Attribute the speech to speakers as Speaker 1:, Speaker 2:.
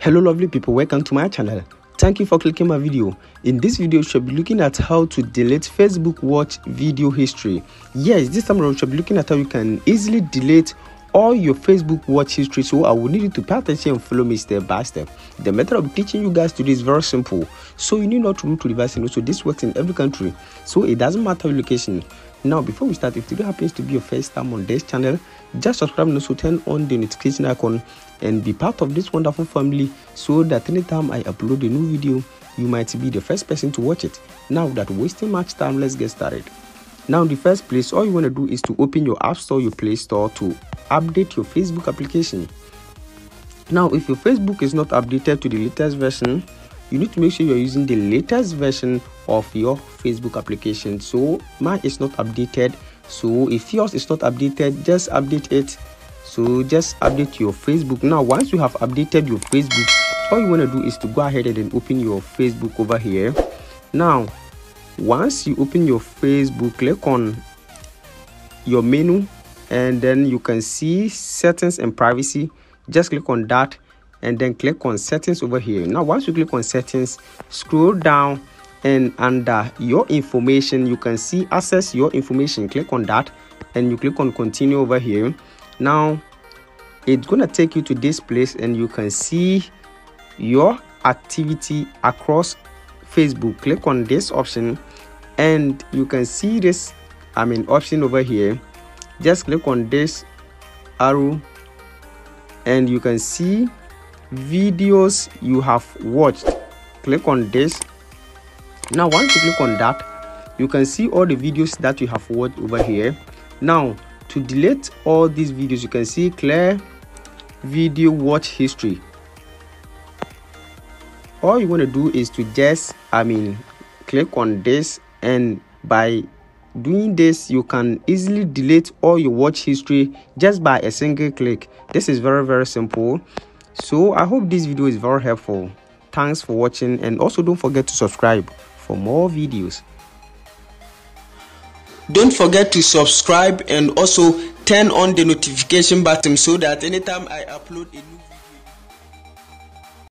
Speaker 1: Hello lovely people, welcome to my channel. Thank you for clicking my video. In this video we shall be looking at how to delete Facebook Watch video history. Yes, this time around we shall be looking at how you can easily delete all your Facebook Watch history. So I will need you to pay attention and follow me step by step. The method of teaching you guys today is very simple, so you need not to move to device. So this works in every country, so it doesn't matter your location. Now before we start, if today happens to be your first time on this channel, just subscribe and also turn on the notification icon and be part of this wonderful family, so that anytime I upload a new video you might be the first person to watch it. Now without wasting much time, let's get started. Now in the first place, all you want to do is to open your app store, your Play Store, to update your Facebook application. Now if your Facebook is not updated to the latest version, you need to make sure you're using the latest version of your Facebook application. So mine is not updated, so if yours is not updated, just update it. So just update your Facebook. Now once you have updated your Facebook, all you want to do is to go ahead and then open your Facebook over here. Now once you open your Facebook, click on your menu and then you can see settings and privacy. Just click on that and then click on settings over here. Now once you click on settings, scroll down and under your information you can see access your information. Click on that and you click on continue over here. Now it's gonna take you to this place and you can see your activity across Facebook. Click on this option and you can see this option over here. Just click on this arrow and you can see videos you have watched. Click on this. Now once you click on that, you can see all the videos that you have watched over here. Now to delete all these videos, you can see clear video watch history. All you want to do is to just click on this, and by doing this you can easily delete all your watch history just by a single click. This is very simple. So I hope this video is very helpful. Thanks for watching, and also don't forget to subscribe for more videos. Don't forget to subscribe and also turn on the notification button so that anytime I upload a new